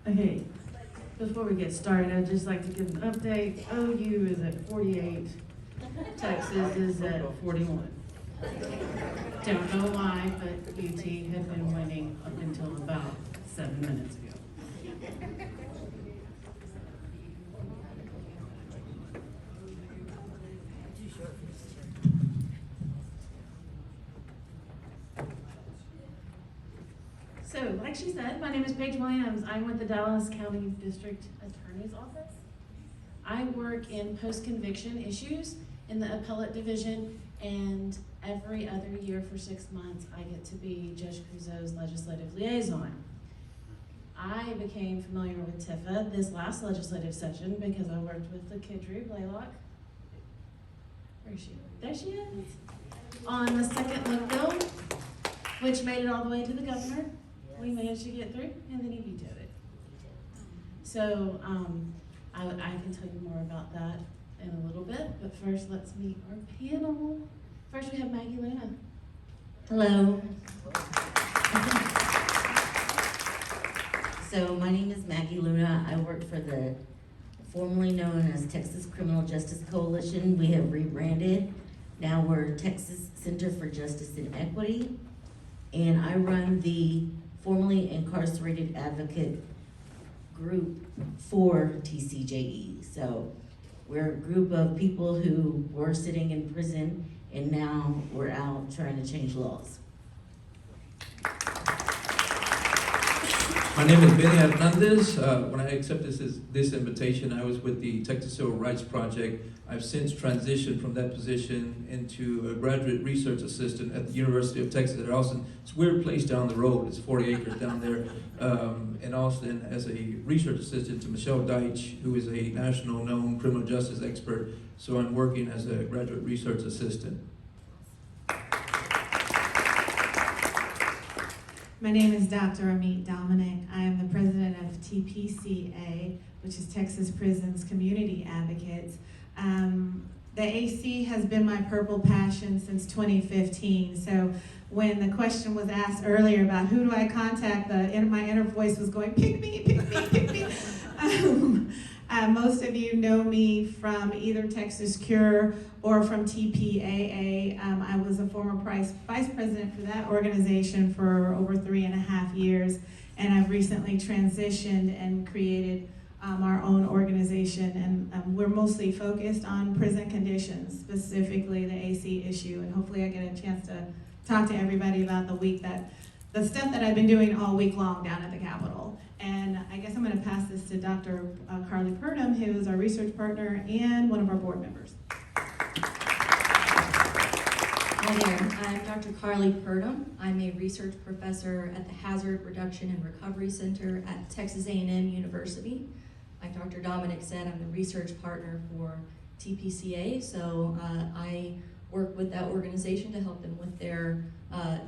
Okay, before we get started, I'd just like to give an update. OU is at 48, Texas is at 41. Don't know why, but UT had been winning up until about 7 minutes ago. So, like she said, my name is Paige Williams. I'm with the Dallas County District Attorney's Office. I work in post-conviction issues in the appellate division, and every other year for 6 months, I get to be Judge Crusoe's legislative liaison. I became familiar with TIFA this last legislative session because I worked with the Kidru Blaylock. Where is she? There she is. On the second look bill, which made it all the way to the governor. We managed to get through, and then he vetoed it. So I can tell you more about that in a little bit, but first let's meet our panel. First we have Maggie Luna. Hello. So my name is Maggie Luna. I work for the formerly known as Texas Criminal Justice Coalition. We have rebranded. Now we're Texas Center for Justice and Equity, and I run the formerly incarcerated advocate group for TCJE. So we're a group of people who were sitting in prison and now we're out trying to change laws. My name is Benny Hernandez. When I accepted this invitation, I was with the Texas Civil Rights Project. I've since transitioned from that position into a graduate research assistant at the University of Texas at Austin. It's a weird place down the road. It's 40 acres down there in Austin, as a research assistant to Michelle Deitch, who is a national known criminal justice expert. So I'm working as a graduate research assistant. My name is Dr. Amite Dominick. I am the president of TPCA, which is Texas Prisons Community Advocates. The AC has been my purple passion since 2015. So when the question was asked earlier about who do I contact, my inner voice was going, pick me, pick me, pick me. Most of you know me from either Texas Cure or from TPAA. I was a former vice president for that organization for over 3.5 years, and I've recently transitioned and created our own organization, and we're mostly focused on prison conditions, specifically the AC issue, and hopefully I get a chance to talk to everybody about the stuff that I've been doing all week long down at the Capitol. And I guess I'm going to pass this to Dr. Carlee Purdum, who is our research partner and one of our board members. Hi there, I'm Dr. Carlee Purdum. I'm a research professor at the Hazard Reduction and Recovery Center at Texas A&M University. Like Dr. Dominick said, I'm the research partner for TPCA, so I work with that organization to help them with their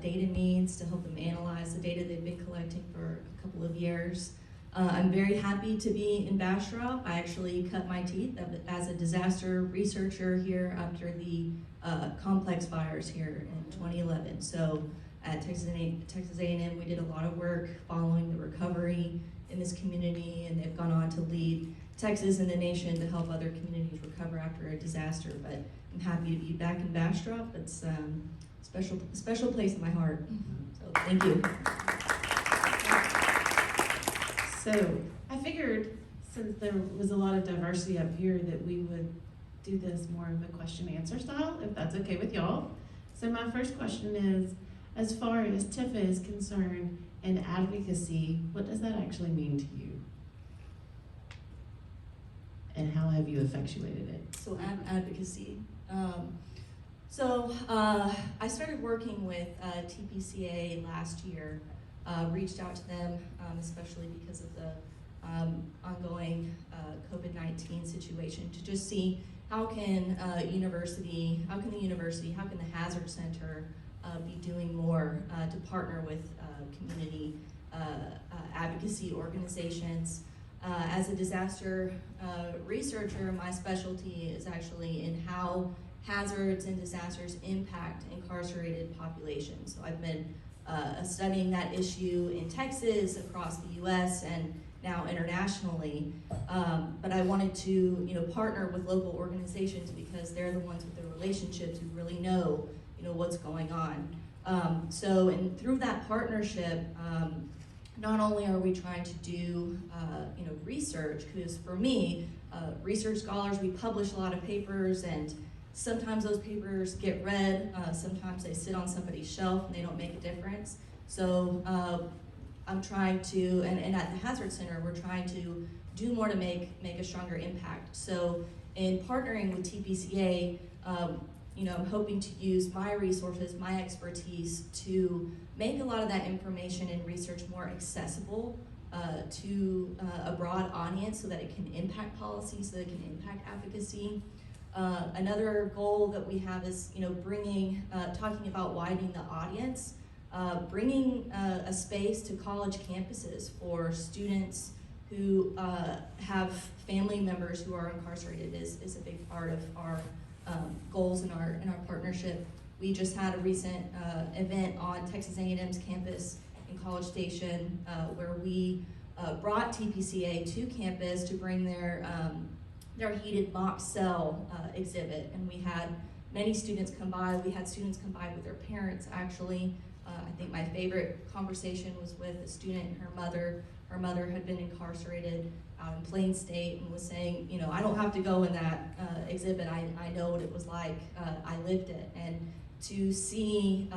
data needs, to help them analyze the data they've been collecting for a couple of years. I'm very happy to be in Bastrop. I actually cut my teeth as a disaster researcher here after the complex fires here in 2011. So at Texas A&M, we did a lot of work following the recovery in this community, and they've gone on to lead Texas and the nation to help other communities recover after a disaster. But I'm happy to be back in Bastrop. It's a special place in my heart. So thank you. So I figured, since there was a lot of diversity up here, that we would do this more of a question-answer style, if that's okay with y'all. So my first question is, as far as TIFA is concerned and advocacy, what does that actually mean to you? And how have you effectuated it? So advocacy. I started working with TPCA last year, reached out to them, especially because of the ongoing COVID-19 situation, to just see how can the university, how can the Hazard Center be doing more to partner with community advocacy organizations. As a disaster researcher, my specialty is actually in how hazards and disasters impact incarcerated populations. So I've been studying that issue in Texas, across the US, and now internationally. But I wanted to, partner with local organizations because they're the ones with the relationships who really know, what's going on. And through that partnership, not only are we trying to do, research, because for me, research scholars, we publish a lot of papers, and sometimes those papers get read, sometimes they sit on somebody's shelf and they don't make a difference. So I'm trying to, and at the Hazard Center, we're trying to do more to make a stronger impact. So in partnering with TPCA, I'm hoping to use my resources, my expertise to make a lot of that information and research more accessible to a broad audience so that it can impact policy, so that it can impact advocacy. Another goal that we have is, talking about widening the audience, bringing a space to college campuses for students who have family members who are incarcerated is a big part of our goals in our partnership. We just had a recent event on Texas A&M's campus in College Station where we brought TPCA to campus to bring their heated mock cell exhibit, and we had many students come by. We had students come by with their parents, actually. I think my favorite conversation was with a student and her mother. Her mother had been incarcerated out in Plain State and was saying, I don't have to go in that exhibit. I know what it was like. I lived it. And to see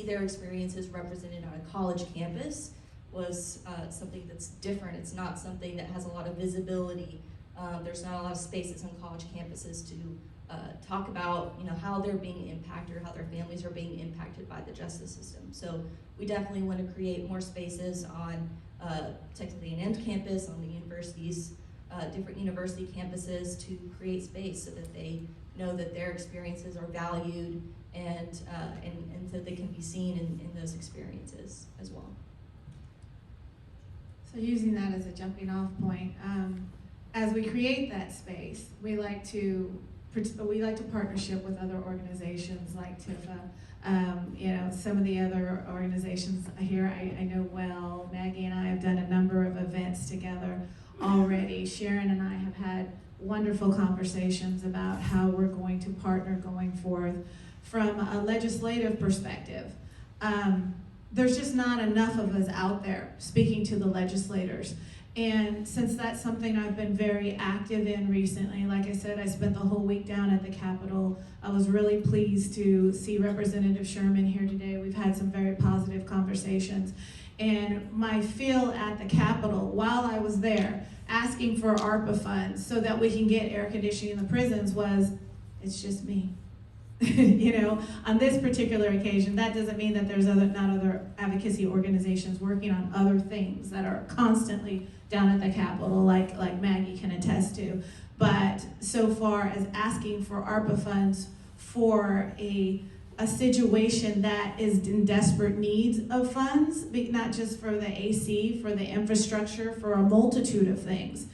their experiences represented on a college campus was something that's different. It's not something that has a lot of visibility. There's not a lot of spaces on college campuses to talk about, how they're being impacted or how their families are being impacted by the justice system. So we definitely want to create more spaces on Texas A&M's campus, on the universities, different university campuses, to create space so that they know that their experiences are valued and so they can be seen in those experiences as well. So using that as a jumping off point, as we create that space, we like to partnership with other organizations like TIFA. Some of the other organizations here I know well. Maggie and I have done a number of events together already. Sharon and I have had wonderful conversations about how we're going to partner going forth. From a legislative perspective, there's just not enough of us out there speaking to the legislators. And since that's something I've been very active in recently, like I said, I spent the whole week down at the Capitol. I was really pleased to see Representative Sherman here today. We've had some very positive conversations. And my feel at the Capitol, while I was there, asking for ARPA funds so that we can get air conditioning in the prisons was, it's just me. On this particular occasion, that doesn't mean that there's not other advocacy organizations working on other things that are constantly down at the Capitol, like Maggie can attest to. But so far as asking for ARPA funds for a situation that is in desperate need of funds, not just for the AC, for the infrastructure, for a multitude of things,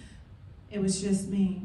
it was just me,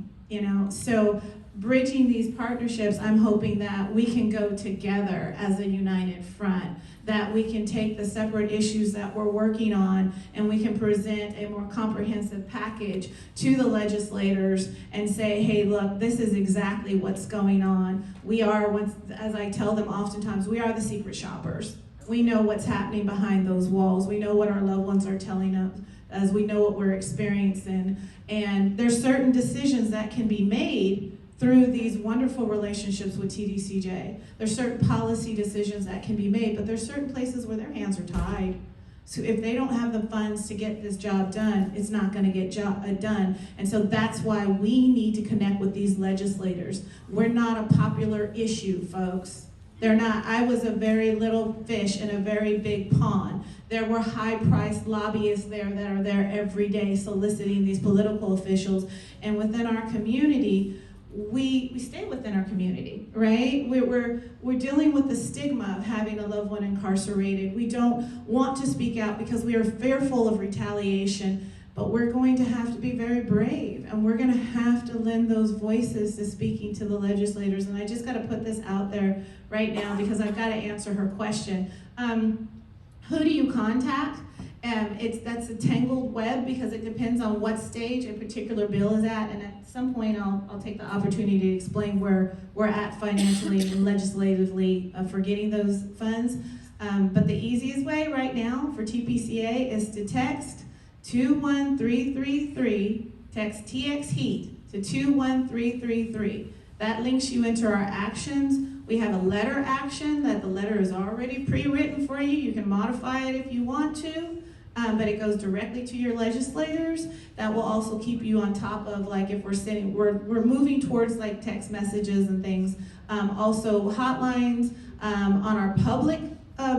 So bridging these partnerships, I'm hoping that we can go together as a united front, that we can take the separate issues that we're working on and we can present a more comprehensive package to the legislators and say, hey, look, this is exactly what's going on. We are, as I tell them oftentimes, we are the secret shoppers. We know what's happening behind those walls. We know what our loved ones are telling us, as we know what we're experiencing. And there's certain decisions that can be made through these wonderful relationships with TDCJ. There's certain policy decisions that can be made, but there's certain places where their hands are tied. So if they don't have the funds to get this job done, it's not going to get done. And so that's why we need to connect with these legislators. We're not a popular issue, folks. They're not. I was a very little fish in a very big pond. There were high-priced lobbyists there that are there every day soliciting these political officials. And within our community, we stay within our community, right? We're dealing with the stigma of having a loved one incarcerated. We don't want to speak out because we are fearful of retaliation, but we're going to have to be very brave, and we're going to have to lend those voices to speaking to the legislators. And I just got to put this out there right now because I've got to answer her question. Who do you contact? That's a tangled web because it depends on what stage a particular bill is at, and at some point I'll take the opportunity to explain where we're at financially and legislatively for getting those funds. But the easiest way right now for TPCA is to text 21333, text TX Heat to 21333. That links you into our actions. We have a letter action that the letter is already pre-written for you. You can modify it if you want to, but it goes directly to your legislators. That will also keep you on top of, like, if we're moving towards like text messages and things. Also hotlines on our public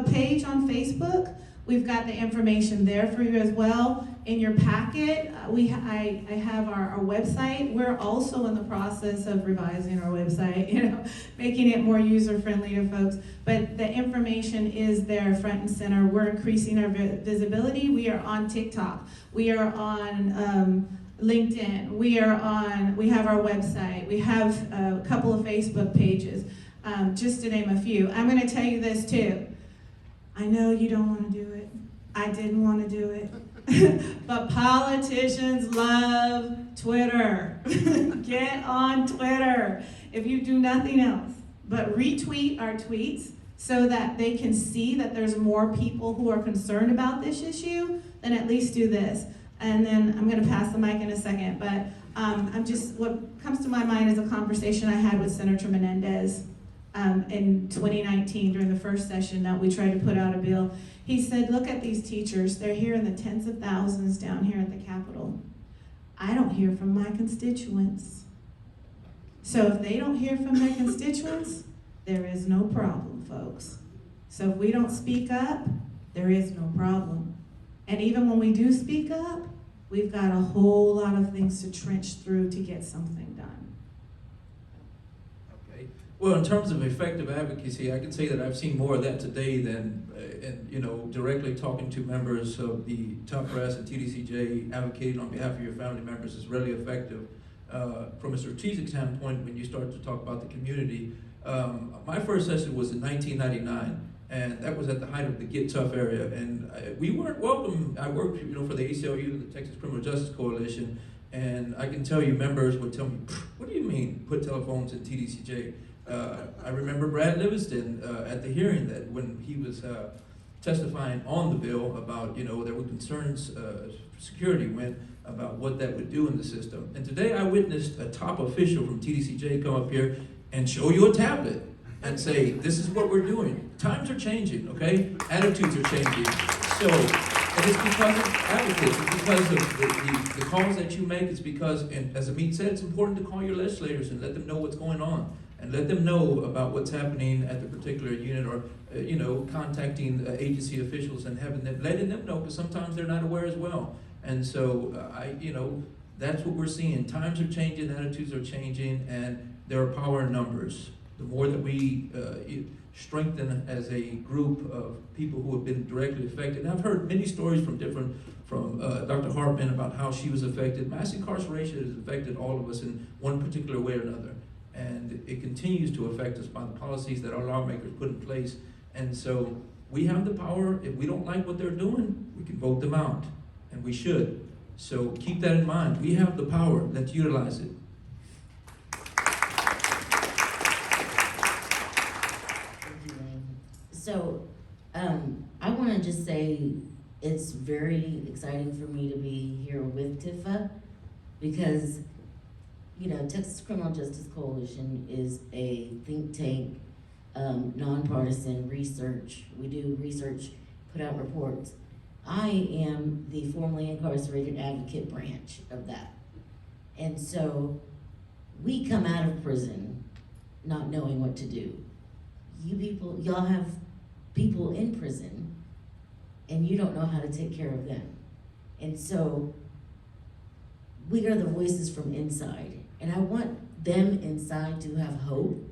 page on Facebook. We've got the information there for you as well. In your packet, I have our website. We're also in the process of revising our website, making it more user-friendly to folks. But the information is there front and center. We're increasing our visibility. We are on TikTok. We are on LinkedIn. We have our website. We have a couple of Facebook pages, just to name a few. I'm going to tell you this too. I know you don't want to do it. I didn't want to do it. But politicians love Twitter. Get on Twitter. If you do nothing else but retweet our tweets so that they can see that there's more people who are concerned about this issue, then at least do this. And then I'm going to pass the mic in a second, but what comes to my mind is a conversation I had with Senator Menendez in 2019 during the first session that we tried to put out a bill. He said, look at these teachers. They're here in the tens of thousands down here at the Capitol. I don't hear from my constituents. So if they don't hear from their constituents, there is no problem, folks. So if we don't speak up, there is no problem. And even when we do speak up, we've got a whole lot of things to trench through to get something done. Well, in terms of effective advocacy, I can say that I've seen more of that today than, directly talking to members of the top brass and TDCJ, advocating on behalf of your family members is really effective. From a strategic standpoint, when you start to talk about the community, my first session was in 1999, and that was at the height of the Get Tough area, and we weren't welcome. I worked, for the ACLU, the Texas Criminal Justice Coalition, and I can tell you members would tell me, what do you mean, put telephones in TDCJ? I remember Brad Livingston at the hearing that when he was testifying on the bill about, there were concerns, security went about what that would do in the system. And today I witnessed a top official from TDCJ come up here and show you a tablet and say, this is what we're doing. Times are changing, okay? Attitudes are changing. So, and it's because of advocates, it's because of the calls that you make, it's because, and as Amite said, it's important to call your legislators and let them know what's going on. And let them know about what's happening at the particular unit, or contacting agency officials and letting them know, because sometimes they're not aware as well. And so that's what we're seeing. Times are changing, attitudes are changing, and there are power in numbers. The more that we strengthen as a group of people who have been directly affected. And I've heard many stories from Dr. Hartman about how she was affected. Mass incarceration has affected all of us in one particular way or another. And it continues to affect us by the policies that our lawmakers put in place. And so we have the power. If we don't like what they're doing, we can vote them out, and we should. So keep that in mind. We have the power. Let's utilize it. So I want to just say it's very exciting for me to be here with TIFA, because Texas Criminal Justice Coalition is a think tank, nonpartisan research. We do research, put out reports. I am the formerly incarcerated advocate branch of that. And so we come out of prison not knowing what to do. Y'all have people in prison and you don't know how to take care of them. And so we are the voices from inside. And I want them inside to have hope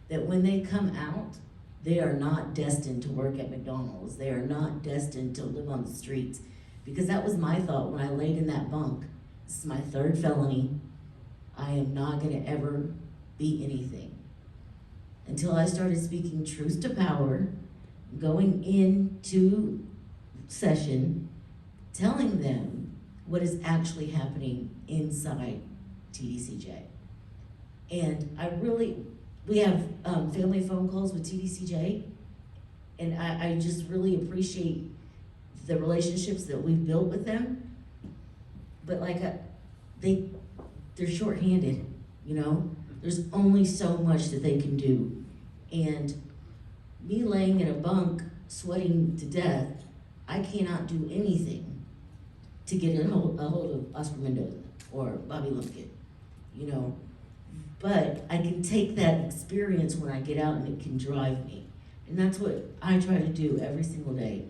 that when they come out, they are not destined to work at McDonald's. They are not destined to live on the streets. Because that was my thought when I laid in that bunk. This is my third felony. I am not gonna ever be anything. Until I started speaking truth to power, going into session, telling them what is actually happening inside TDCJ. And we have family phone calls with TDCJ, and I just really appreciate the relationships that we've built with them. But they're shorthanded, you know? There's only so much that they can do. And me laying in a bunk, sweating to death, I cannot do anything to get a hold of Oscar Mendoza or Bobby Lumpkin, you know? But I can take that experience when I get out and it can drive me. And that's what I try to do every single day.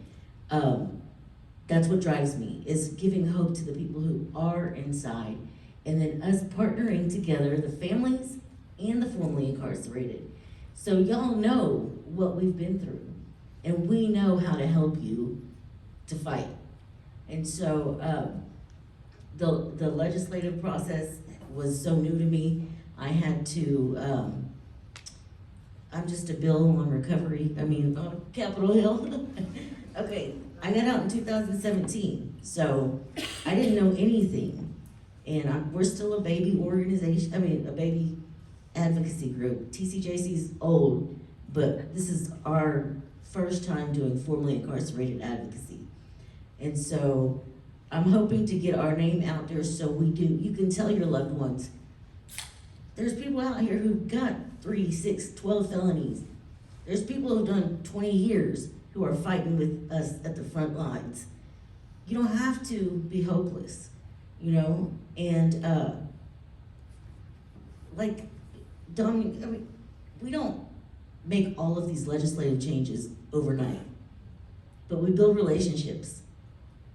That's what drives me, is giving hope to the people who are inside, and then us partnering together, the families and the formerly incarcerated. So y'all know what we've been through, and we know how to help you to fight. And so the legislative process was so new to me. I had to, I'm just a bill on recovery, on Capitol Hill. Okay, I got out in 2017, so I didn't know anything. And we're still a baby organization, a baby advocacy group. TCJC's old, but this is our first time doing formerly incarcerated advocacy. And so I'm hoping to get our name out there so you can tell your loved ones, there's people out here who've got 3, 6, 12 felonies. There's people who've done 20 years who are fighting with us at the front lines. You don't have to be hopeless, you know? And like Dominick, we don't make all of these legislative changes overnight, but we build relationships,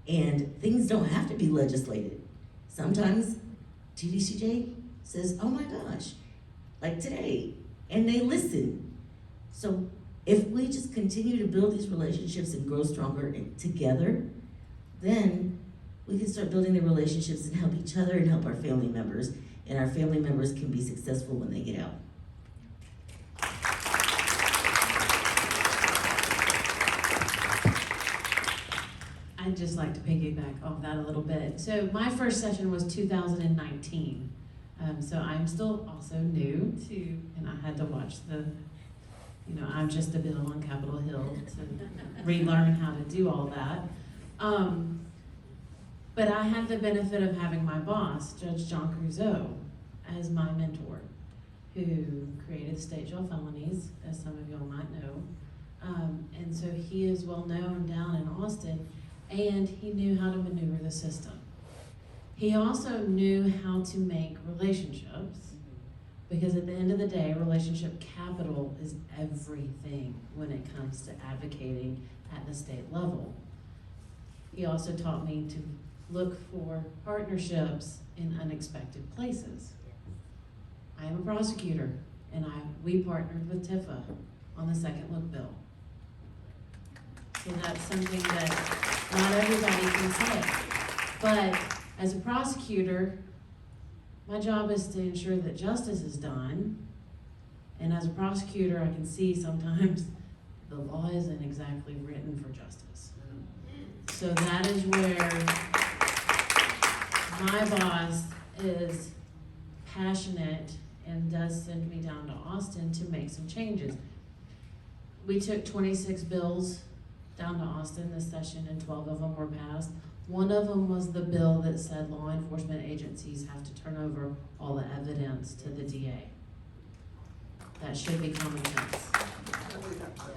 and things don't have to be legislated. Sometimes TDCJ says, oh my gosh, like today, and they listen. So if we just continue to build these relationships and grow stronger together, then we can start building the relationships and help each other and help our family members, and our family members can be successful when they get out. I'd just like to piggyback off that a little bit. So my first session was 2019. So I'm still also new to, and I had to watch I'm just a bill on Capitol Hill to relearn how to do all that. But I had the benefit of having my boss, Judge John Crusoe, as my mentor, who created state jail felonies, as some of y'all might know. And so he is well known down in Austin, and he knew how to maneuver the system. He also knew how to make relationships, because at the end of the day, relationship capital is everything when it comes to advocating at the state level. He also taught me to look for partnerships in unexpected places. I am a prosecutor, and we partnered with TIFA on the second look bill. So that's something that not everybody can say. But as a prosecutor, my job is to ensure that justice is done. And as a prosecutor, I can see sometimes the law isn't exactly written for justice. So that is where my boss is passionate and does send me down to Austin to make some changes. We took 26 bills down to Austin this session, and 12 of them were passed. One of them was the bill that said law enforcement agencies have to turn over all the evidence to the DA. That should be common sense.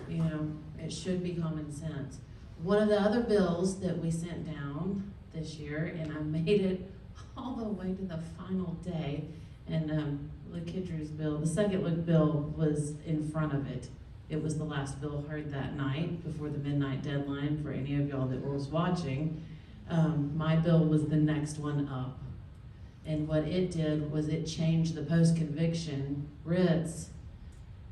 You know, it should be common sense. One of the other bills that we sent down this year, and I made it all the way to the final day, and LaKidru's bill, the second look bill, was in front of it. It was the last bill heard that night before the midnight deadline for any of y'all that was watching. My bill was the next one up. And what it did was it changed the post-conviction writs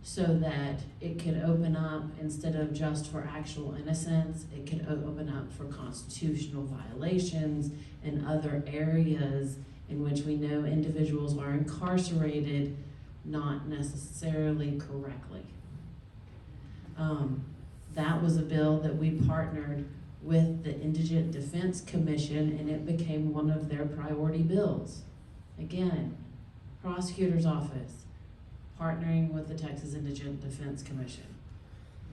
so that it could open up, instead of just for actual innocence, it could open up for constitutional violations and other areas in which we know individuals are incarcerated not necessarily correctly. That was a bill that we partnered with the Indigent Defense Commission, and it became one of their priority bills. Again, prosecutor's office, partnering with the Texas Indigent Defense Commission.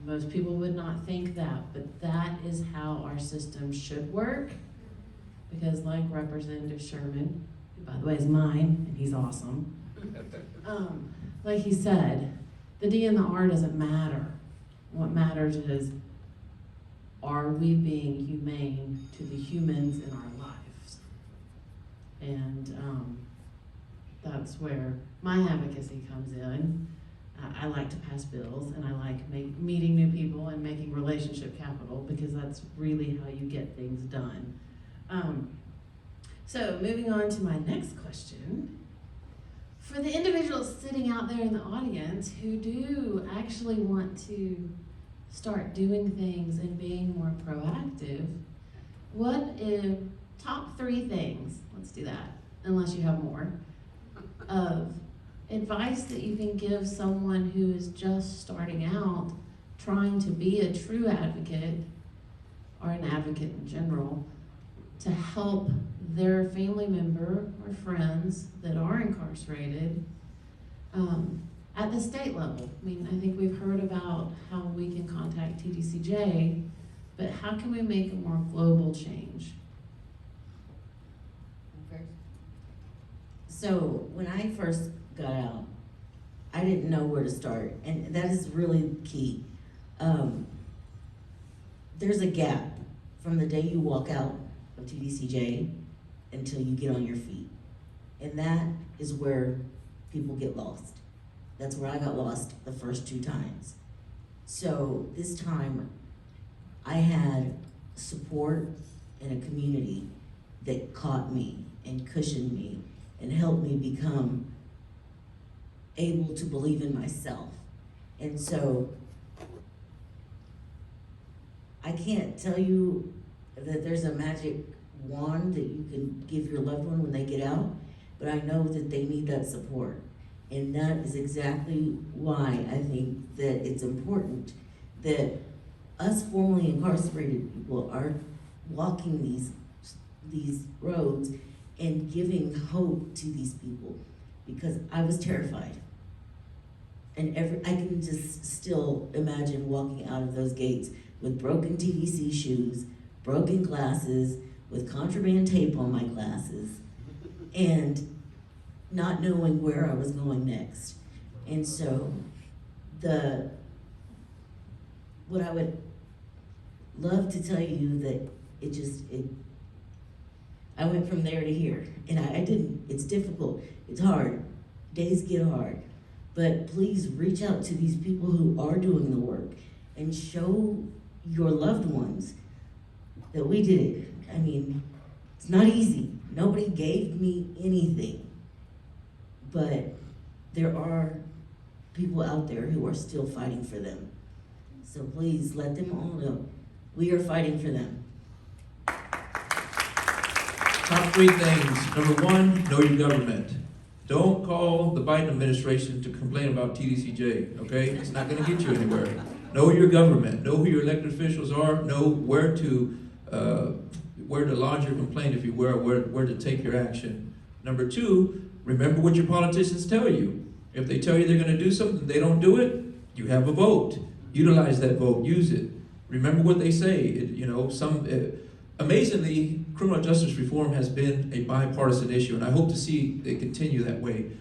Most people would not think that, but that is how our system should work, because like Representative Sherman, who by the way is mine, and he's awesome, like he said, the D and the R doesn't matter. What matters is, are we being humane to the humans in our lives? And that's where my advocacy comes in. I like to pass bills, and I like meeting new people and making relationship capital, because that's really how you get things done. So moving on to my next question. For the individuals sitting out there in the audience who do actually want to start doing things and being more proactive, what if top 3 things, let's do that, unless you have more, of advice that you can give someone who is just starting out, trying to be a true advocate, or an advocate in general, to help their family member or friends that are incarcerated at the state level? I mean, I think we've heard about how we can contact TDCJ, but how can we make a more global change? So when I first got out, I didn't know where to start, and that is really key. There's a gap from the day you walk out of TDCJ until you get on your feet, and that is where people get lost. That's where I got lost the first 2 times. So this time, I had support in a community that caught me and cushioned me and helped me become able to believe in myself. And so I can't tell you that there's a magic wand that you can give your loved one when they get out, but I know that they need that support. And that is exactly why I think that it's important that us formerly incarcerated people are walking these roads and giving hope to these people, because I was terrified. And I can just still imagine walking out of those gates with broken TVC shoes, broken glasses, with contraband tape on my glasses, and not knowing where I was going next. And so what I would love to tell you that I went from there to here, and I didn't. It's difficult, it's hard, days get hard, but please reach out to these people who are doing the work and show your loved ones that we did it. I mean, it's not easy. Nobody gave me anything, but there are people out there who are still fighting for them. So please let them all know we are fighting for them. Top 3 things. Number 1, know your government. Don't call the Biden administration to complain about TDCJ, okay? It's not gonna get you anywhere. Know your government. Know who your elected officials are. Know where to lodge your complaint, if you will, where to take your action. Number 2, remember what your politicians tell you. If they tell you they're gonna do something, they don't do it, you have a vote. Utilize that vote, use it. Remember what they say. Amazingly, criminal justice reform has been a bipartisan issue, and I hope to see it continue that way,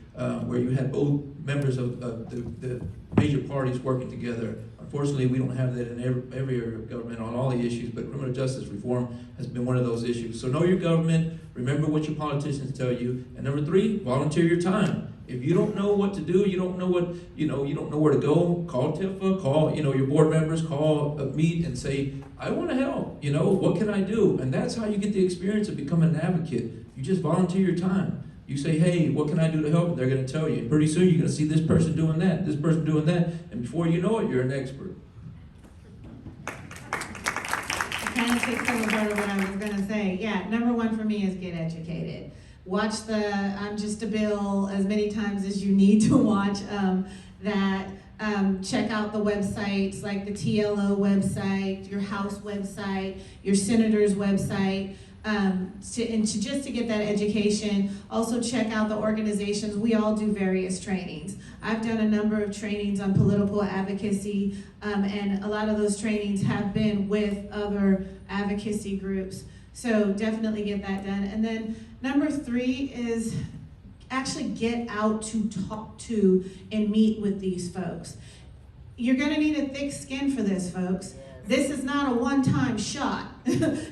where you have both members of the major parties working together. Unfortunately, we don't have that in every area of government on all the issues, but criminal justice reform has been one of those issues. So know your government, remember what your politicians tell you, and number 3, volunteer your time. If you don't know what to do, you don't know you don't know where to go, call TIFA, call, your board members, call Amite and say, I want to help, what can I do? And that's how you get the experience of becoming an advocate. You just volunteer your time. You say, hey, what can I do to help? They're going to tell you. And pretty soon you're going to see this person doing that, this person doing that, and before you know it, you're an expert. Kind of takes some part of what I was gonna say. Yeah, number 1 for me is get educated. Watch the I'm Just a Bill as many times as you need to watch that. check out the websites like the TLO website, your House website, your Senator's website, just to get that education. Also check out the organizations. We all do various trainings. I've done a number of trainings on political advocacy, and a lot of those trainings have been with other advocacy groups. So definitely get that done. And then number 3 is actually get out to talk to and meet with these folks. You're gonna need a thick skin for this, folks. This is not a one-time shot,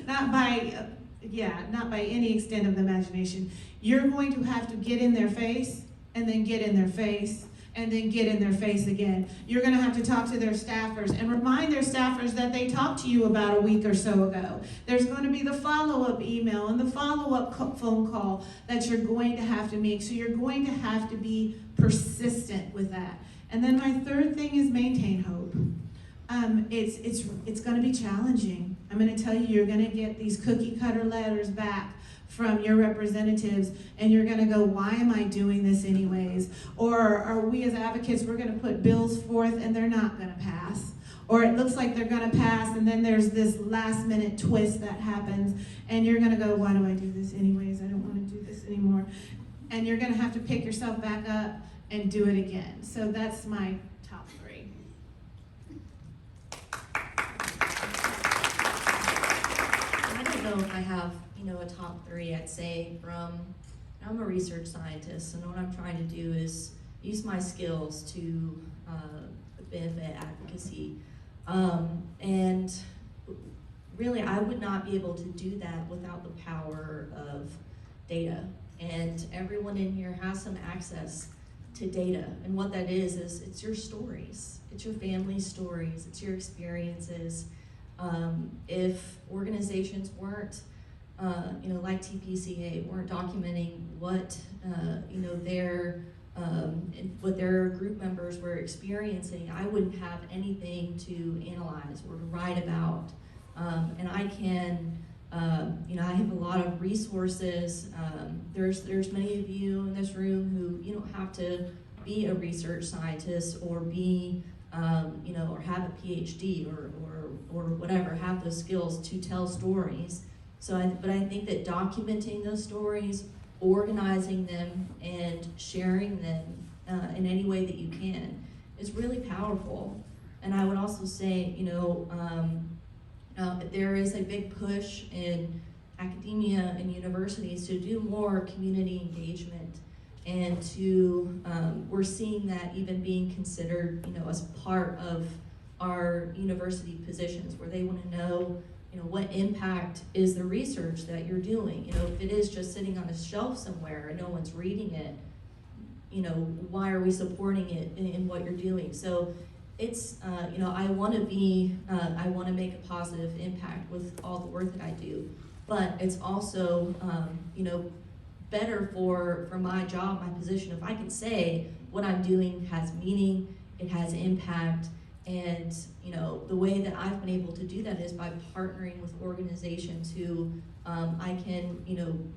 not by any extent of the imagination. You're going to have to get in their face, and then get in their face, and then get in their face again. You're gonna have to talk to their staffers and remind their staffers that they talked to you about a week or so ago. There's gonna be the follow-up email and the follow-up phone call that you're going to have to make. So you're going to have to be persistent with that. And then my 3rd thing is maintain hope. It's gonna be challenging. I'm gonna tell you, you're gonna get these cookie cutter letters back from your representatives, and you're gonna go, why am I doing this anyways? Or are we as advocates, we're gonna put bills forth and they're not gonna pass. Or it looks like they're gonna pass, and then there's this last minute twist that happens, and you're gonna go, why do I do this anyways? I don't wanna do this anymore. And you're gonna have to pick yourself back up and do it again. So that's my top 3. I don't know if I have, a top 3. I'd say I'm a research scientist, and what I'm trying to do is use my skills to benefit advocacy. And really, I would not be able to do that without the power of data. And everyone in here has some access to data. And what that is it's your stories. It's your family's stories. It's your experiences. If organizations weren't like TPCA, weren't documenting what what their group members were experiencing, I wouldn't have anything to analyze or to write about. And I can, I have a lot of resources. There's many of you in this room who you don't have to be a research scientist or be, or have a PhD or whatever, have those skills to tell stories. But I think that documenting those stories, organizing them, and sharing them in any way that you can is really powerful. And I would also say, there is a big push in academia and universities to do more community engagement, and we're seeing that even being considered, as part of our university positions, where they want to know, what impact is the research that you're doing? If it is just sitting on a shelf somewhere and no one's reading it, why are we supporting it in what you're doing? So it's, I want to make a positive impact with all the work that I do, but it's also, better for my job, my position, if I can say what I'm doing has meaning, it has impact. And the way that I've been able to do that is by partnering with organizations who I can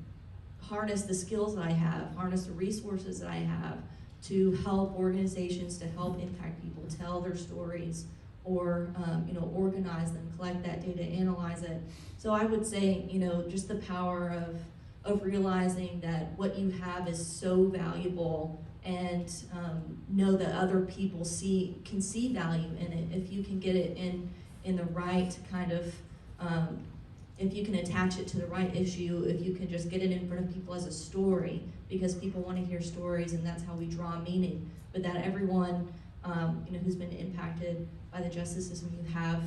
harness the skills that I have, harness the resources that I have to help organizations to help impact people, tell their stories, or organize them, collect that data, analyze it. So I would say just the power of realizing that what you have is so valuable, and know that other people can see value in it if you can get it in the right kind of, if you can attach it to the right issue, if you can just get it in front of people as a story, because people want to hear stories, and that's how we draw meaning. But that everyone who's been impacted by the justice system, you have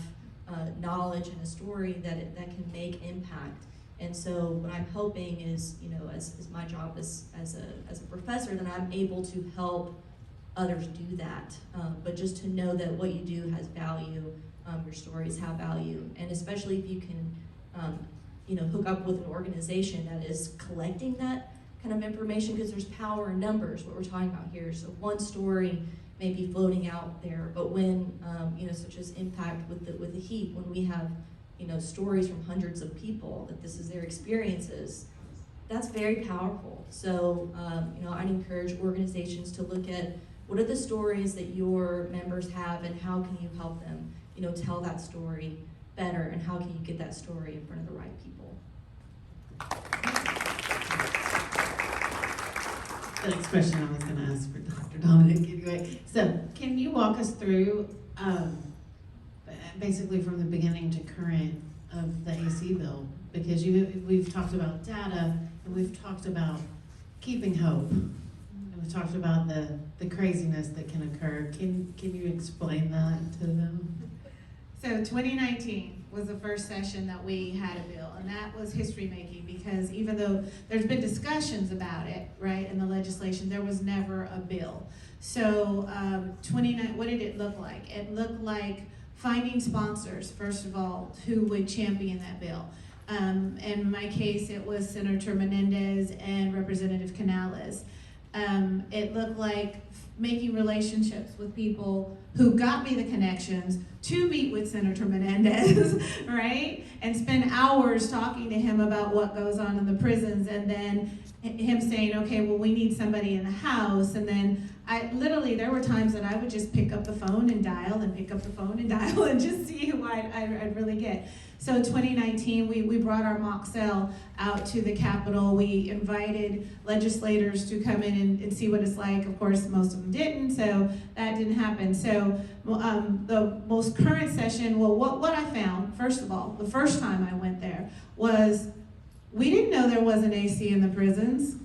knowledge and a story that can make impact. And so what I'm hoping is, as my job as a professor, that I'm able to help others do that. But just to know that what you do has value, your stories have value, and especially if you can, hook up with an organization that is collecting that kind of information, because there's power in numbers, what we're talking about here. So one story may be floating out there, but when, such as impact with the heat, when we have stories from hundreds of people that this is their experiences, that's very powerful. So, I'd encourage organizations to look at What are the stories that your members have, and how can you help them, tell that story better, and how can you get that story in front of the right people? The next question I was going to ask for Dr. Dominick anyway. So, can you walk us through, basically from the beginning to current of the AC bill? Because we've talked about data, and we've talked about keeping hope, and we've talked about the craziness that can occur. Can you explain that to them? So 2019 was the first session that we had a bill, and that was history making, because even though there's been discussions about it, right, in the legislation, there was never a bill. So what did it look like? It looked like finding sponsors, first of all, who would champion that bill. In my case, it was Senator Menendez and Representative Canales. It looked like making relationships with people who got me the connections to meet with Senator Menendez, right? And spend hours talking to him about what goes on in the prisons, and then him saying, okay, well, we need somebody in the House. And then there were times that I would just pick up the phone and dial, and pick up the phone and dial, and just see who I'd really get. So in 2019, we brought our mock cell out to the Capitol. We invited legislators to come in and see what it's like. Of course, most of them didn't, so that didn't happen. So the most current session, well, what I found, first of all, the first time I went there, was we didn't know there was an AC in the prisons.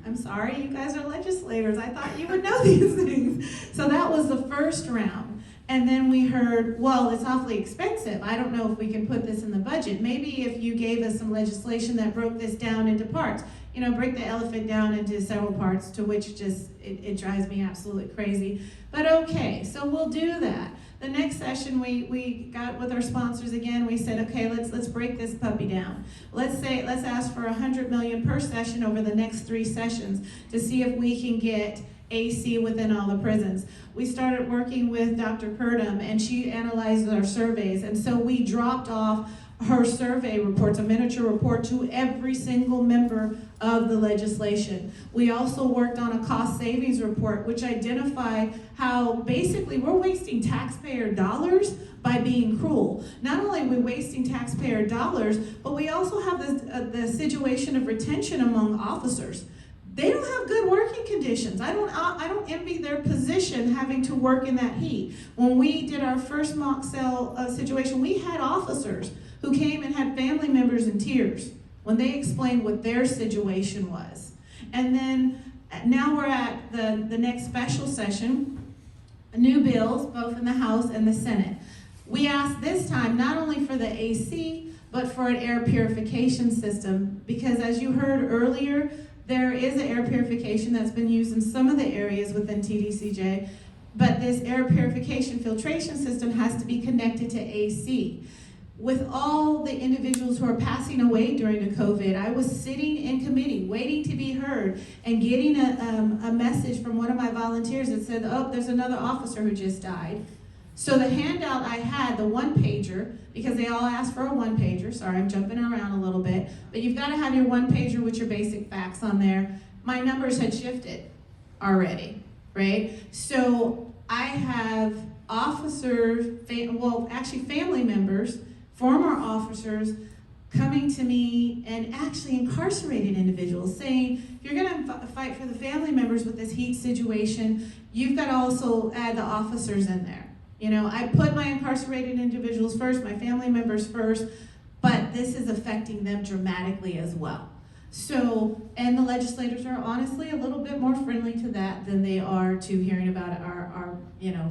I'm sorry, you guys are legislators. I thought you would know these things. So that was the first round. And then we heard, well, it's awfully expensive. I don't know if we can put this in the budget. Maybe if you gave us some legislation that broke this down into parts. Break the elephant down into several parts, to which just, it drives me absolutely crazy. But okay, so we'll do that. The next session, we got with our sponsors again. We said, okay, let's break this puppy down. Let's ask for $100 million per session over the next 3 sessions to see if we can get AC within all the prisons. We started working with Dr. Purdum, and she analyzed our surveys, and so we dropped off her survey reports, a miniature report, to every single member of the legislation. We also worked on a cost savings report, which identified how basically we're wasting taxpayer dollars by being cruel. Not only are we wasting taxpayer dollars, but we also have the situation of retention among officers. They don't have good working conditions. I don't envy their position having to work in that heat. When we did our first mock cell situation, we had officers who came and had family members in tears when they explained what their situation was. And then now we're at the next special session, new bills, both in the House and the Senate. We asked this time not only for the AC, but for an air purification system, because as you heard earlier, there is an air purification that's been used in some of the areas within TDCJ, but this air purification filtration system has to be connected to AC. With all the individuals who are passing away during the COVID, I was sitting in committee waiting to be heard and getting a message from one of my volunteers that said, oh, there's another officer who just died. So the handout I had, the one-pager, because they all asked for a one-pager. Sorry, I'm jumping around a little bit. But you've got to have your one-pager with your basic facts on there. My numbers had shifted already, right? So I have officers, family members, former officers, coming to me, and actually incarcerated individuals saying, if you're going to fight for the family members with this heat situation, you've got to also add the officers in there. I put my incarcerated individuals first, my family members first, but this is affecting them dramatically as well. So, and the legislators are honestly a little bit more friendly to that than they are to hearing about our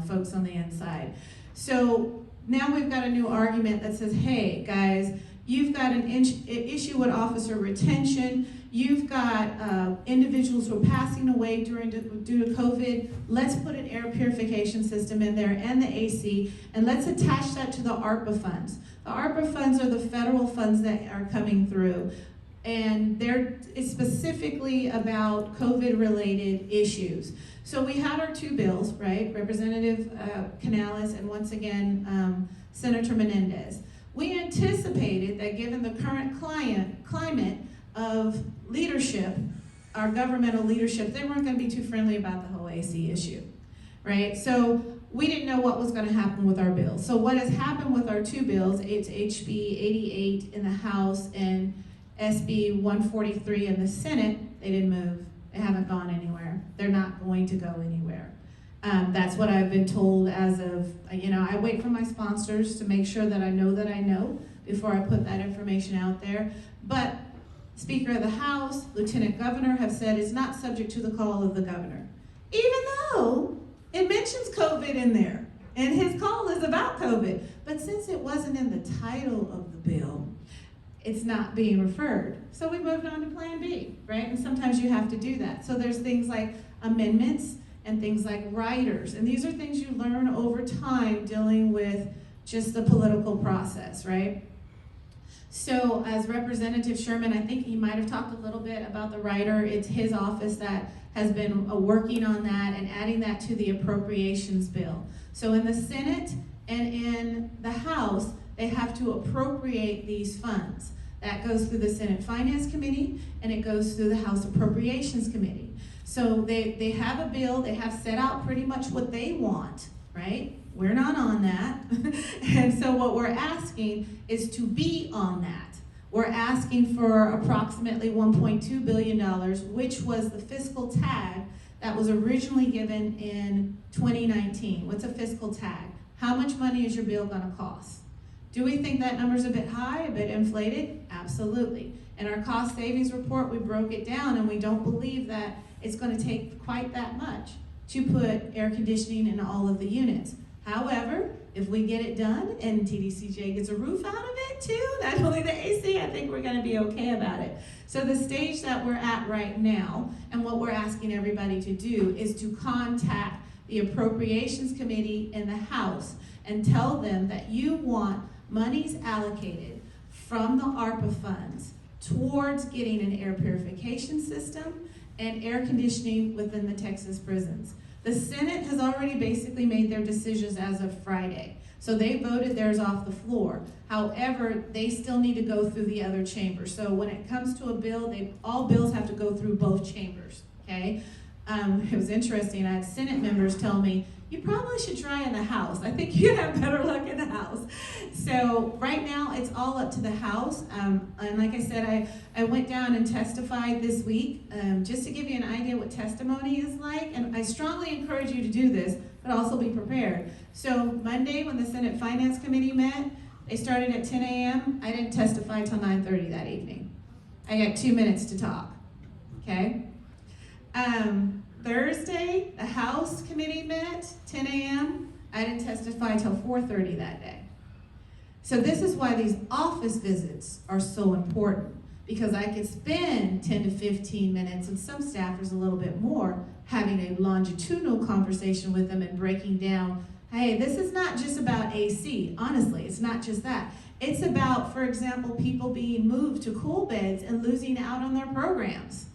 folks on the inside. So now we've got a new argument that says, hey, guys, you've got an issue with officer retention. You've got individuals who are passing away due to COVID. Let's put an air purification system in there and the AC, and let's attach that to the ARPA funds. The ARPA funds are the federal funds that are coming through, and it's specifically about COVID-related issues. So we had our 2 bills, right? Representative Canales and once again, Senator Menendez. We anticipated that given the current climate of leadership, our governmental leadership, they weren't going to be too friendly about the whole AC issue. right? So we didn't know what was going to happen with our bills. So what has happened with our 2 bills, it's HB 88 in the House and SB 143 in the Senate, they didn't move. They haven't gone anywhere. They're not going to go anywhere. That's what I've been told as of, I wait for my sponsors to make sure that I know before I put that information out there. But Speaker of the House, Lieutenant Governor have said it's not subject to the call of the governor. Even though it mentions COVID in there, and his call is about COVID. But since it wasn't in the title of the bill, it's not being referred. So we moved on to Plan B, right? And sometimes you have to do that. So there's things like amendments and things like riders. And these are things you learn over time dealing with just the political process, right? So as Representative Sherman, I think he might have talked a little bit about the rider. It's his office that has been working on that and adding that to the appropriations bill. So in the Senate and in the House, they have to appropriate these funds. That goes through the Senate Finance Committee and it goes through the House Appropriations Committee. So they have a bill, they have set out pretty much what they want, right? We're not on that. And so what we're asking is to be on that. We're asking for approximately $1.2 billion, which was the fiscal tag that was originally given in 2019. What's a fiscal tag? How much money is your bill gonna cost? Do we think that number's a bit high, a bit inflated? Absolutely. In our cost savings report, we broke it down and we don't believe that it's gonna take quite that much to put air conditioning in all of the units. However, if we get it done and TDCJ gets a roof out of it too, not only the AC, I think we're gonna be okay about it. So the stage that we're at right now, and what we're asking everybody to do is to contact the Appropriations Committee in the House and tell them that you want monies allocated from the ARPA funds towards getting an air purification system and air conditioning within the Texas prisons. The Senate has already basically made their decisions as of Friday. So they voted theirs off the floor. However, they still need to go through the other chambers. So when it comes to a bill, all bills have to go through both chambers, okay? It was interesting, I had Senate members tell me, you probably should try in the House. I think you'd have better luck in the House. So right now, it's all up to the House. And like I said, I went down and testified this week, just to give you an idea what testimony is like. And I strongly encourage you to do this, but also be prepared. So Monday, when the Senate Finance Committee met, they started at 10 a.m. I didn't testify till 9:30 that evening. I got 2 minutes to talk, okay? Thursday, the House Committee met, 10 a.m. I didn't testify till 4:30 that day. So this is why these office visits are so important, because I could spend 10 to 15 minutes, and some staffers a little bit more, having a longitudinal conversation with them and breaking down, hey, this is not just about AC. Honestly, it's not just that. It's about, for example, people being moved to cool beds and losing out on their programs.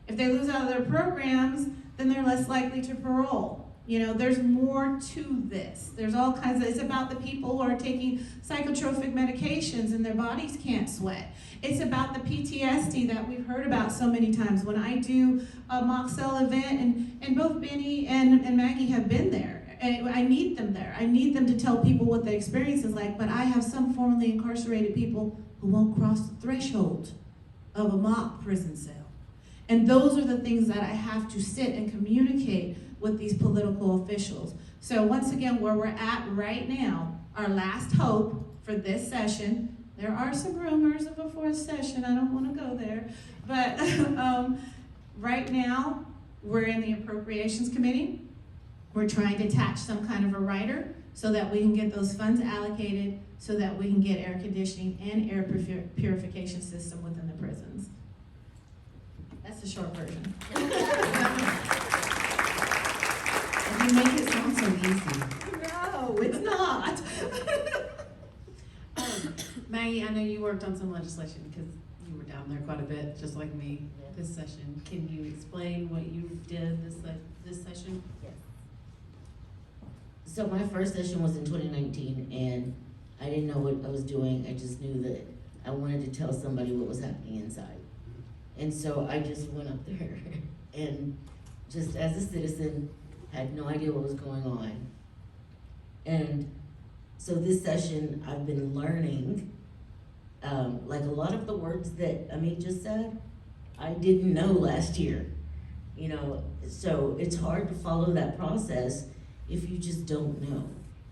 If they lose out of their programs, then they're less likely to parole. You know, there's more to this. There's all kinds of, it's about the people who are taking psychotropic medications and their bodies can't sweat. It's about the PTSD that we've heard about so many times. When I do a mock cell event, and both Benny and Maggie have been there, and I need them there. I need them to tell people what the experience is like, but I have some formerly incarcerated people who won't cross the threshold of a mock prison cell. And those are the things that I have to sit and communicate with these political officials. So once again, where we're at right now, our last hope for this session, there are some rumors of a fourth session, I don't want to go there, but right now, we're in the Appropriations Committee. We're trying to attach some kind of a rider so that we can get those funds allocated so that we can get air conditioning and air purification system within the prisons. That's the short version. And you make it sound so easy. No, it's not. Maggie, I know you worked on some legislation because you were down there quite a bit, just like me, this session. Can you explain what you did this session? Yes. So my first session was in 2019, and I didn't know what I was doing. I just knew that I wanted to tell somebody what was happening inside. And so I just went up there and just as a citizen had no idea what was going on. And so this session, I've been learning, like a lot of the words that Amite just said, I didn't know last year. You know, so it's hard to follow that process if you just don't know.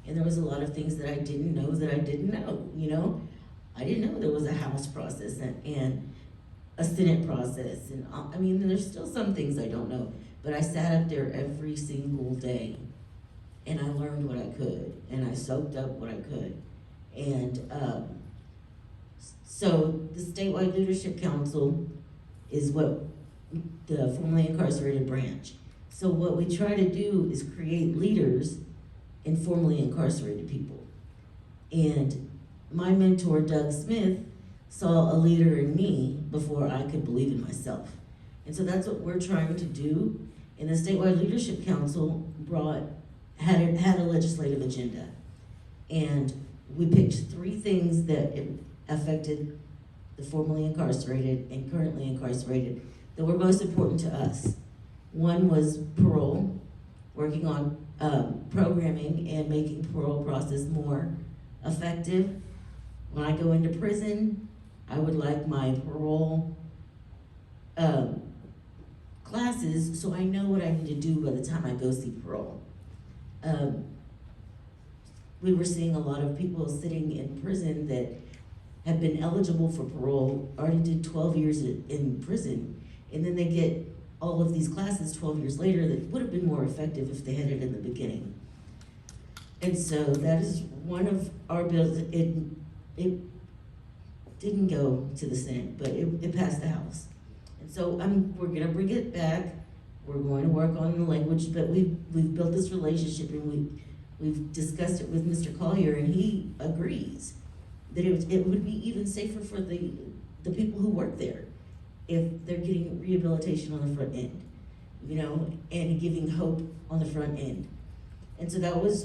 And there was a lot of things that I didn't know that I didn't know, you know? I didn't know there was a House process and a Senate process. And I mean, there's still some things I don't know, but I sat up there every single day and I learned what I could and I soaked up what I could. And so the Statewide Leadership Council is what the formerly incarcerated branch. So what we try to do is create leaders in formerly incarcerated people. And my mentor, Doug Smith, saw a leader in me before I could believe in myself. And so that's what we're trying to do. And the Statewide Leadership Council had a legislative agenda. And we picked 3 things that affected the formerly incarcerated and currently incarcerated that were most important to us. One was parole, working on programming and making parole process more effective. When I go into prison, I would like my parole classes so I know what I need to do by the time I go see parole. We were seeing a lot of people sitting in prison that have been eligible for parole, already did 12 years in prison, and then they get all of these classes 12 years later that would have been more effective if they had it in the beginning. And so that is one of our bills. It didn't go to the Senate, but it passed the House. And so we're gonna bring it back. We're going to work on the language, but we've built this relationship and we've discussed it with Mr. Collier, and he agrees that it would be even safer for the people who work there if they're getting rehabilitation on the front end, you know, and giving hope on the front end. And so that was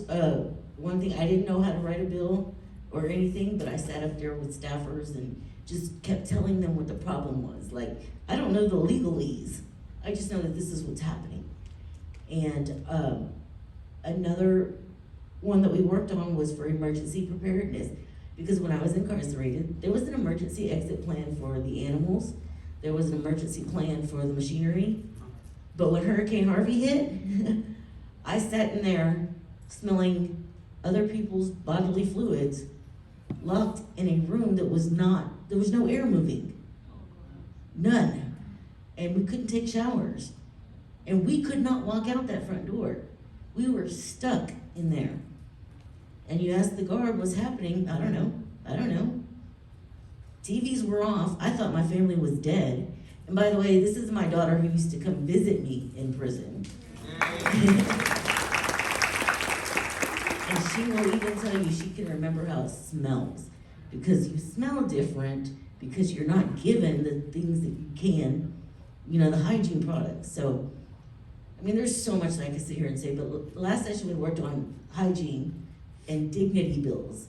one thing. I didn't know how to write a bill or anything, but I sat up there with staffers and just kept telling them what the problem was. Like, I don't know the legalese. I just know that this is what's happening. And another one that we worked on was for emergency preparedness. Because when I was incarcerated, there was an emergency exit plan for the animals. There was an emergency plan for the machinery. But when Hurricane Harvey hit, I sat in there smelling other people's bodily fluids, locked in a room that was there was no air moving. None. And we couldn't take showers. And we could not walk out that front door. We were stuck in there. And you ask the guard what's happening, I don't know. TVs were off. I thought my family was dead. And by the way, this is my daughter who used to come visit me in prison. And she will even tell you she can remember how it smells. Because you smell different, because you're not given the things that you can, you know, the hygiene products. So, I mean, there's so much that I could sit here and say, but last session we worked on hygiene and dignity bills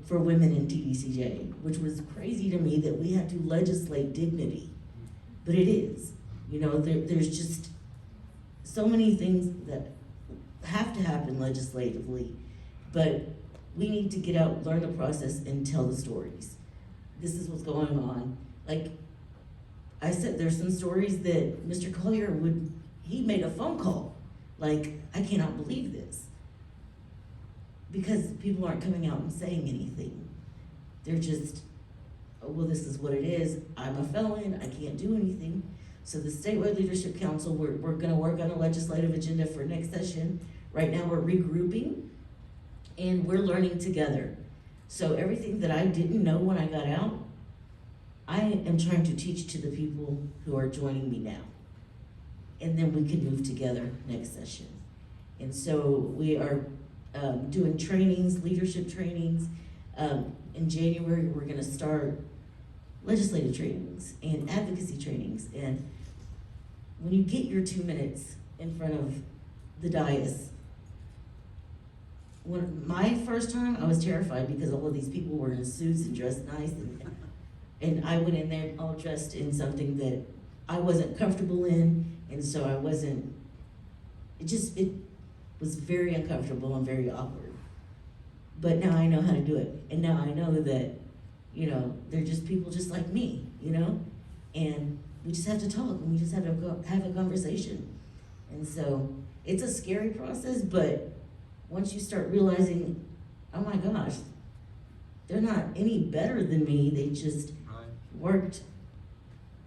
for women in TDCJ, which was crazy to me that we had to legislate dignity. But it is. You know, there's just so many things that have to happen legislatively, but we need to get out, learn the process, and tell the stories. This is what's going on. Like I said, there's some stories that Mr. Collier he made a phone call. Like, I cannot believe this. Because people aren't coming out and saying anything. They're just, oh, well, this is what it is. I'm a felon, I can't do anything. So the Statewide Leadership Council, we're gonna work on a legislative agenda for next session. Right now we're regrouping and we're learning together. So everything that I didn't know when I got out, I am trying to teach to the people who are joining me now. And then we can move together next session. And so we are doing trainings, leadership trainings. In January, we're gonna start legislative trainings and advocacy trainings. And when you get your 2 minutes in front of the dais, when my first time, I was terrified because all of these people were in suits and dressed nice, and I went in there all dressed in something that I wasn't comfortable in, and so I wasn't it was very uncomfortable and very awkward. But now I know how to do it. And now I know that, they're just people just like me, And we just have to talk and we just have to have a conversation. And so it's a scary process, but once you start realizing, oh my gosh, they're not any better than me, they just worked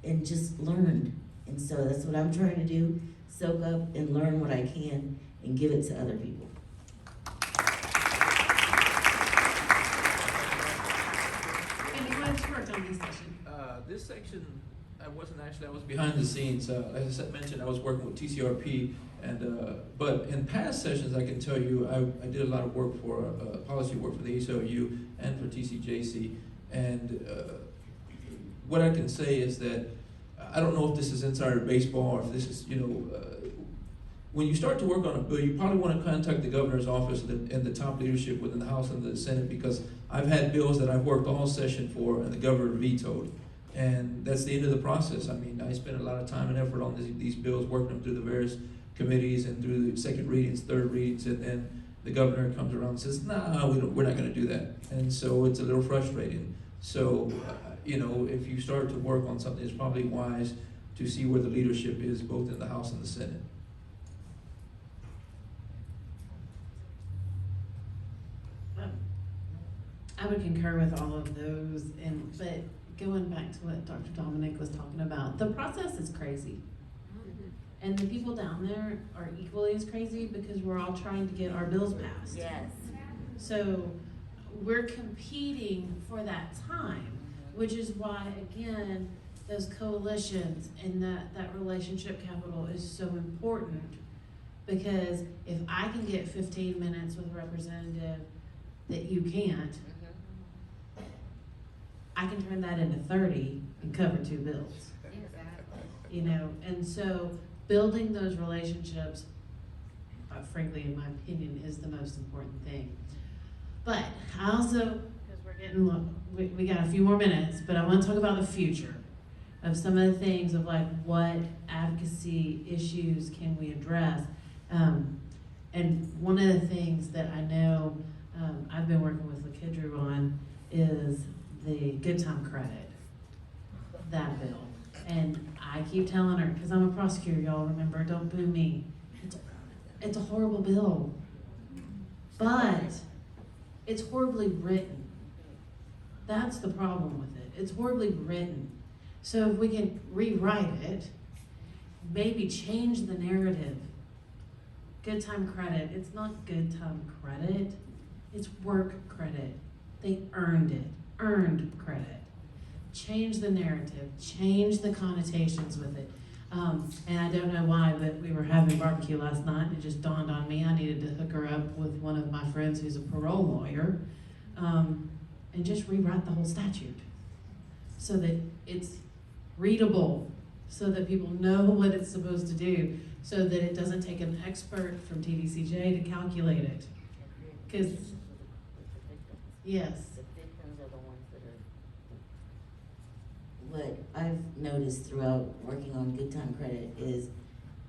and just learned. And so that's what I'm trying to do, soak up and learn what I can and give it to other people. And you went to work on this session. This section, I was behind the scenes. As I mentioned, I was working with TCRP, but in past sessions, I can tell you, I did a lot of work for, policy work for the ACLU and for TCJC. And what I can say is that, I don't know if this is insider baseball or if this is, when you start to work on a bill, you probably want to contact the governor's office and the top leadership within the House and the Senate, because I've had bills that I've worked all session for and the governor vetoed. And that's the end of the process. I mean, I spent a lot of time and effort on these bills, working them through the various committees and through the second readings, third readings, and then the governor comes around and says, "Nah, we're not going to do that." And so it's a little frustrating. So, if you start to work on something, it's probably wise to see where the leadership is, both in the House and the Senate. I would concur with all of those, but going back to what Dr. Dominick was talking about, the process is crazy. And the people down there are equally as crazy because we're all trying to get our bills passed. Yes. So we're competing for that time, which is why, again, those coalitions and that relationship capital is so important. Because if I can get 15 minutes with a representative that you can't, I can turn that into 30 and cover 2 bills. And so building those relationships, frankly, in my opinion, is the most important thing. But I also, because we're getting low, we got a few more minutes, but I want to talk about the future of some of the things of like what advocacy issues can we address. And one of the things that I know I've been working with LaKidru on is the good time credit, that bill. And I keep telling her, because I'm a prosecutor, y'all remember, don't boo me. It's a horrible bill, but it's horribly written. That's the problem with it. It's horribly written. So if we can rewrite it, maybe change the narrative. Good time credit, it's not good time credit, it's work credit. They earned it, earned credit. Change the narrative, change the connotations with it. And I don't know why, but we were having barbecue last night and it just dawned on me I needed to hook her up with one of my friends who's a parole lawyer and just rewrite the whole statute so that it's readable, so that people know what it's supposed to do, so that it doesn't take an expert from TDCJ to calculate it. Because, yes. The victims are the ones that are. What I've noticed throughout working on good time credit is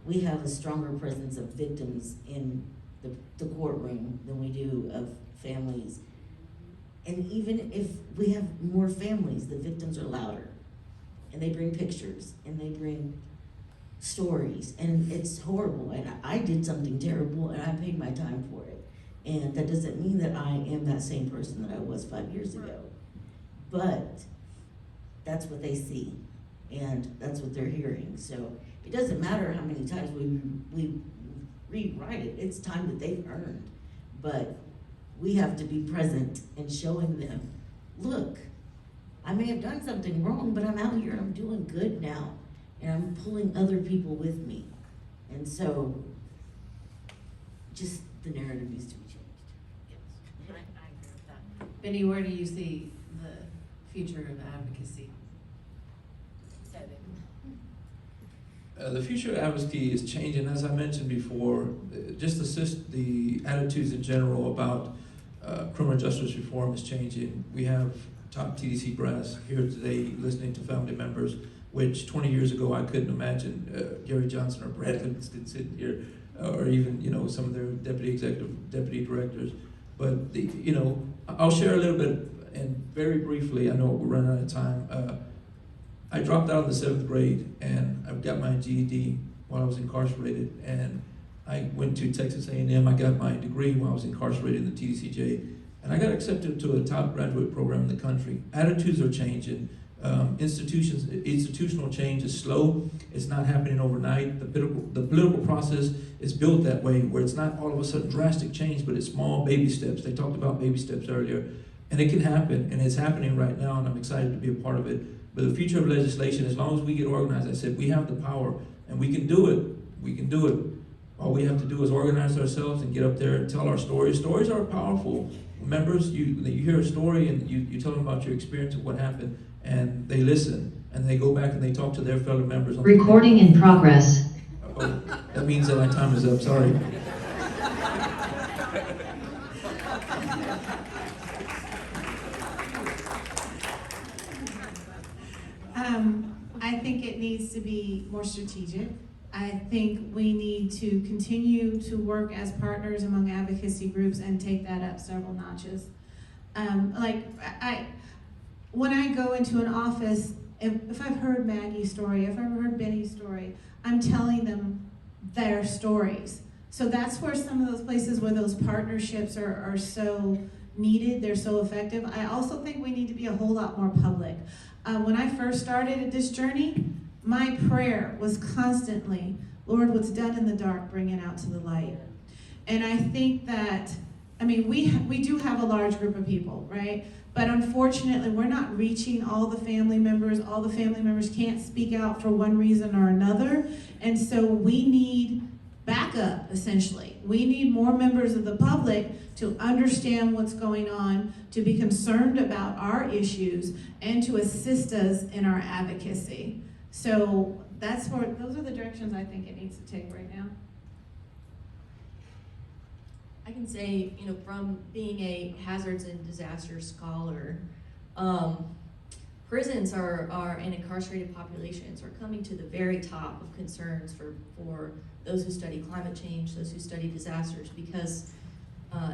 we have a stronger presence of victims in the courtroom than we do of families. And even if we have more families, the victims are louder. And they bring pictures, and they bring stories, and it's horrible. And I did something terrible, and I paid my time for it. And that doesn't mean that I am that same person that I was 5 years ago. But that's what they see, and that's what they're hearing. So it doesn't matter how many times we rewrite it. It's time that they've earned. But we have to be present and showing them, look, I may have done something wrong, but I'm out here and I'm doing good now. And I'm pulling other people with me. And so, just the narrative needs to be changed. Yes, I agree with that. Benny, where do you see the future of advocacy? The future of advocacy is changing, as I mentioned before, just the attitudes in general about criminal justice reform is changing. We have top TDC brass here today listening to family members, which 20 years ago I couldn't imagine Gary Johnson or Brad Livingston sitting here or even, you know, some of their deputy directors. But, you know, I'll share a little bit, and very briefly, I know we're running out of time. I dropped out of the 7th grade, and I got my GED while I was incarcerated, and I went to Texas A&M. I got my degree while I was incarcerated in the TPCA, and I got accepted to a top graduate program in the country. Attitudes are changing. Institutional change is slow. It's not happening overnight. The political process is built that way, where it's not all of a sudden drastic change, but it's small baby steps. They talked about baby steps earlier, and it can happen, and it's happening right now, and I'm excited to be a part of it. But the future of legislation, as long as we get organized, I said, we have the power, and we can do it. We can do it. All we have to do is organize ourselves and get up there and tell our stories. Stories are powerful. Members, you hear a story, and you tell them about your experience of what happened, and they listen, and they go back and they talk to their fellow members. Recording in progress. Oh, that means that my time is up, sorry. I think it needs to be more strategic. I think we need to continue to work as partners among advocacy groups and take that up several notches. When I go into an office, if I've heard Maggie's story, if I've heard Benny's story, I'm telling them their stories. So that's where some of those places where those partnerships are so needed, they're so effective. I also think we need to be a whole lot more public. When I first started at this journey, my prayer was constantly, Lord, what's done in the dark, bring it out to the light. And I think that, I mean, we do have a large group of people, right? But unfortunately, we're not reaching all the family members. All the family members can't speak out for one reason or another. And so we need backup, essentially. We need more members of the public to understand what's going on, to be concerned about our issues, and to assist us in our advocacy. So those are the directions I think it needs to take right now. I can say, you know, from being a hazards and disasters scholar, prisons and incarcerated populations are coming to the very top of concerns for those who study climate change, those who study disasters, because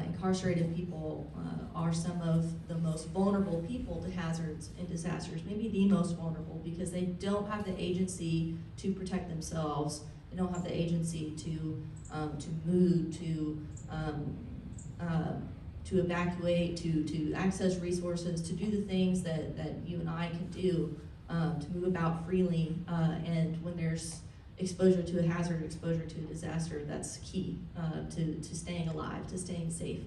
incarcerated people are some of the most vulnerable people to hazards and disasters, maybe the most vulnerable, because they don't have the agency to protect themselves. They don't have the agency to move, to evacuate, to access resources, to do the things that you and I can do, to move about freely. And when there's exposure to a hazard, exposure to a disaster, that's key to staying alive, to staying safe.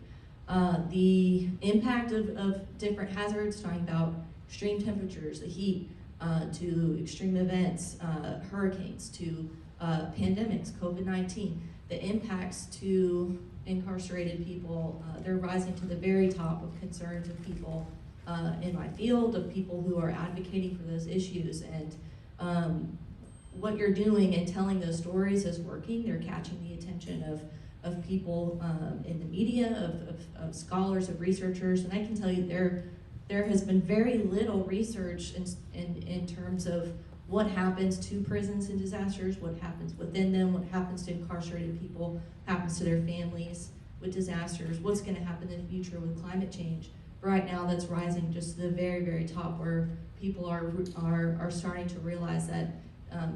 The impact of different hazards, talking about extreme temperatures, the heat, to extreme events, hurricanes, to pandemics, COVID-19, the impacts to incarcerated people, they're rising to the very top of concerns of people in my field, of people who are advocating for those issues. And what you're doing and telling those stories is working. They're catching the attention of people in the media, of scholars, of researchers. And I can tell you there has been very little research in terms of what happens to prisons and disasters, what happens within them, what happens to incarcerated people, happens to their families with disasters, what's going to happen in the future with climate change. Right now, that's rising just to the very, very top, where people are starting to realize that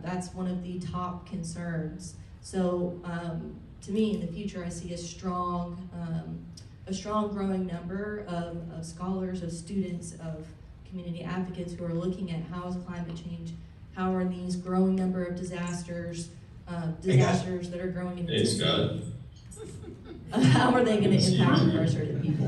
that's one of the top concerns. So to me, in the future, I see a strong growing number of scholars, of students, of community advocates who are looking at how is climate change, how are these growing number of disasters that are growing in intensity, how are they going to impact incarcerated people?